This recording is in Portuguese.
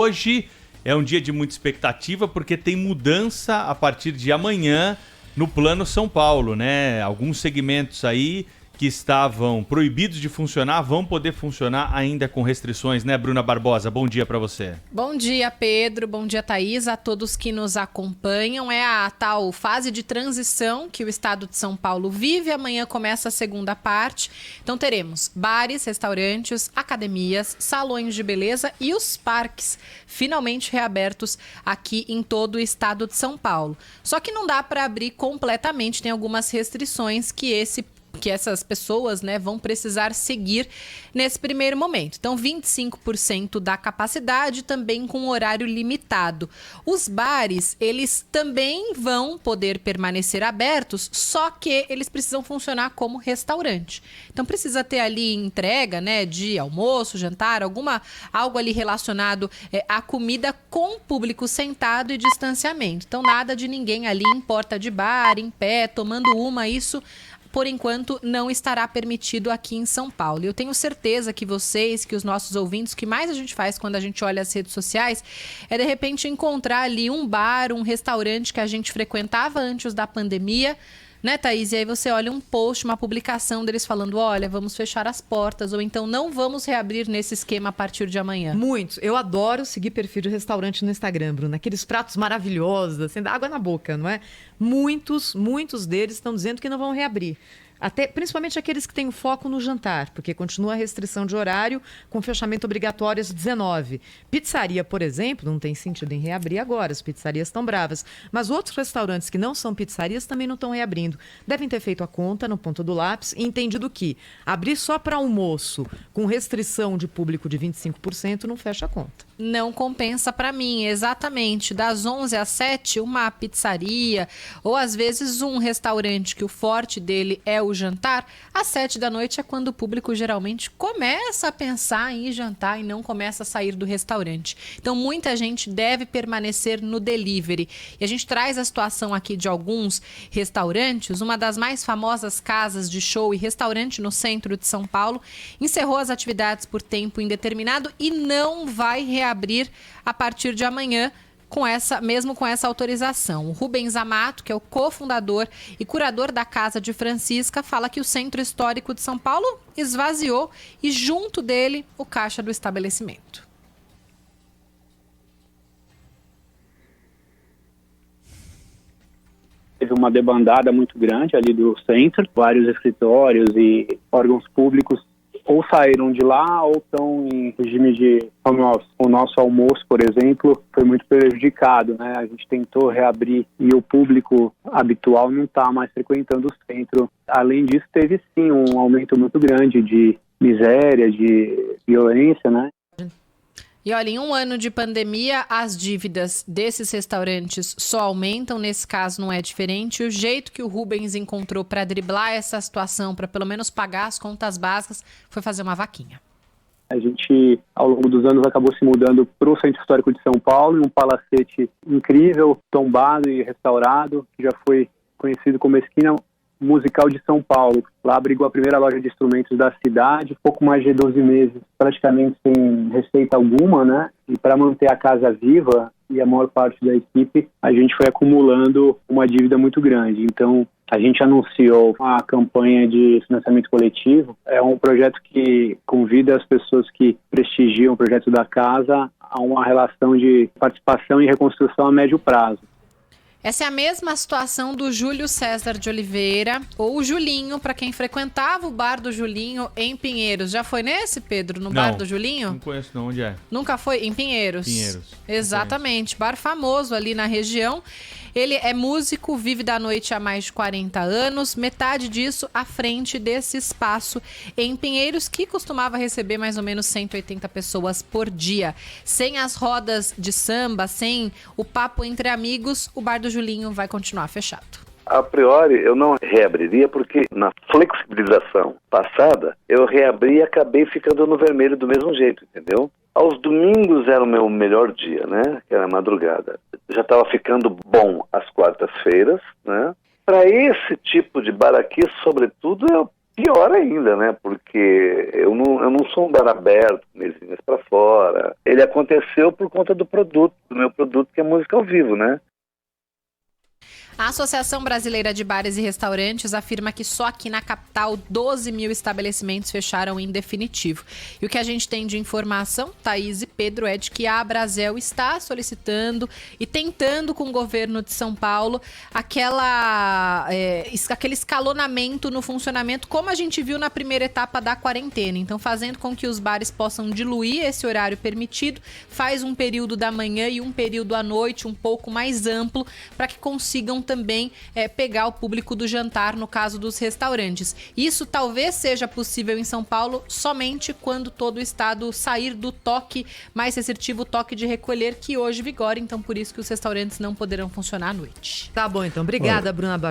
Hoje é um dia de muita expectativa porque tem mudança a partir de amanhã no Plano São Paulo, né? Alguns segmentos aí que estavam proibidos de funcionar vão poder funcionar ainda com restrições, né, Bruna Barbosa? Bom dia para você. Bom dia, Pedro. Bom dia, Thaís. A todos que nos acompanham. É a tal fase de transição que o estado de São Paulo vive. Amanhã começa a segunda parte. Então teremos bares, restaurantes, academias, salões de beleza e os parques finalmente reabertos aqui em todo o estado de São Paulo. Só que não dá para abrir completamente. Tem algumas restrições que essas pessoas, né, vão precisar seguir nesse primeiro momento. Então, 25% da capacidade, também com horário limitado. Os bares, eles também vão poder permanecer abertos, só que eles precisam funcionar como restaurante. Então, precisa ter ali entrega, né, de almoço, jantar, algo ali relacionado à comida com público sentado e distanciamento. Então, nada de ninguém ali em porta de bar, em pé, tomando isso por enquanto, não estará permitido aqui em São Paulo. Eu tenho certeza que vocês, que os nossos ouvintes, o que mais a gente faz quando a gente olha as redes sociais é, de repente, encontrar ali um bar, um restaurante que a gente frequentava antes da pandemia, né, Thaís? E aí você olha um post, uma publicação deles falando, olha, vamos fechar as portas, ou então não vamos reabrir nesse esquema a partir de amanhã. Muitos. Eu adoro seguir perfil de restaurante no Instagram, Bruna. Aqueles pratos maravilhosos, assim, dá água na boca, não é? Muitos deles estão dizendo que não vão reabrir. Até, principalmente aqueles que têm o foco no jantar, porque continua a restrição de horário com fechamento obrigatório às 19. Pizzaria, por exemplo, não tem sentido em reabrir agora, as pizzarias estão bravas. Mas outros restaurantes que não são pizzarias também não estão reabrindo. Devem ter feito a conta no ponto do lápis e entendido que abrir só para almoço com restrição de público de 25% não fecha a conta. Não compensa para mim, exatamente. Das 11 às 7, uma pizzaria ou às vezes um restaurante que o forte dele é o jantar, às 7 da noite é quando o público geralmente começa a pensar em ir jantar e não começa a sair do restaurante. Então muita gente deve permanecer no delivery. E a gente traz a situação aqui de alguns restaurantes. Uma das mais famosas casas de show e restaurante no centro de São Paulo encerrou as atividades por tempo indeterminado e não vai reabrir a partir de amanhã, mesmo com essa autorização. O Rubens Amato, que é o cofundador e curador da Casa de Francisca, fala que o Centro Histórico de São Paulo esvaziou e junto dele o caixa do estabelecimento. Teve uma debandada muito grande ali do centro, vários escritórios e órgãos públicos ou saíram de lá ou estão em regime de home office. O nosso almoço, por exemplo, foi muito prejudicado, né? A gente tentou reabrir e o público habitual não está mais frequentando o centro. Além disso, teve sim um aumento muito grande de miséria, de violência, né? E olha, em um ano de pandemia, as dívidas desses restaurantes só aumentam. Nesse caso não é diferente. O jeito que o Rubens encontrou para driblar essa situação, para pelo menos pagar as contas básicas, foi fazer uma vaquinha. A gente, ao longo dos anos, acabou se mudando para o Centro Histórico de São Paulo, em um palacete incrível, tombado e restaurado, que já foi conhecido como Esquina Musical de São Paulo. Lá abrigou a primeira loja de instrumentos da cidade, pouco mais de 12 meses, praticamente sem receita alguma, né? E para manter a casa viva e a maior parte da equipe, a gente foi acumulando uma dívida muito grande. Então, a gente anunciou uma campanha de financiamento coletivo. É um projeto que convida as pessoas que prestigiam o projeto da casa a uma relação de participação e reconstrução a médio prazo. Essa é a mesma situação do Júlio César de Oliveira, ou o Julinho, para quem frequentava o bar do Julinho em Pinheiros. Já foi nesse, Pedro, no bar do Julinho? Não conheço não, onde é? Nunca foi? Em Pinheiros. Pinheiros. Exatamente, bar famoso ali na região. Ele é músico, vive da noite há mais de 40 anos, metade disso à frente desse espaço em Pinheiros, que costumava receber mais ou menos 180 pessoas por dia. Sem as rodas de samba, sem o papo entre amigos, o bar do Julinho vai continuar fechado. A priori, eu não reabriria porque na flexibilização passada, eu reabri e acabei ficando no vermelho do mesmo jeito, entendeu? Aos domingos era o meu melhor dia, né? Que era a madrugada. Já estava ficando bom às quartas-feiras, né? Para esse tipo de bar aqui, sobretudo, pior ainda, né? Porque eu não sou um bar aberto, mesinhas para fora. Ele aconteceu por conta do meu produto, que é música ao vivo, né? A Associação Brasileira de Bares e Restaurantes afirma que só aqui na capital 12 mil estabelecimentos fecharam em definitivo. E o que a gente tem de informação, Thaís e Pedro, é de que a Abrazel está solicitando e tentando com o governo de São Paulo aquele escalonamento no funcionamento, como a gente viu na primeira etapa da quarentena. Então, fazendo com que os bares possam diluir esse horário permitido, faz um período da manhã e um período à noite um pouco mais amplo, para que consigam também pegar o público do jantar, no caso dos restaurantes. Isso talvez seja possível em São Paulo somente quando todo o estado sair do toque mais restritivo, o toque de recolher, que hoje vigora. Então, por isso que os restaurantes não poderão funcionar à noite. Tá bom, então. Obrigada, Bruna Bar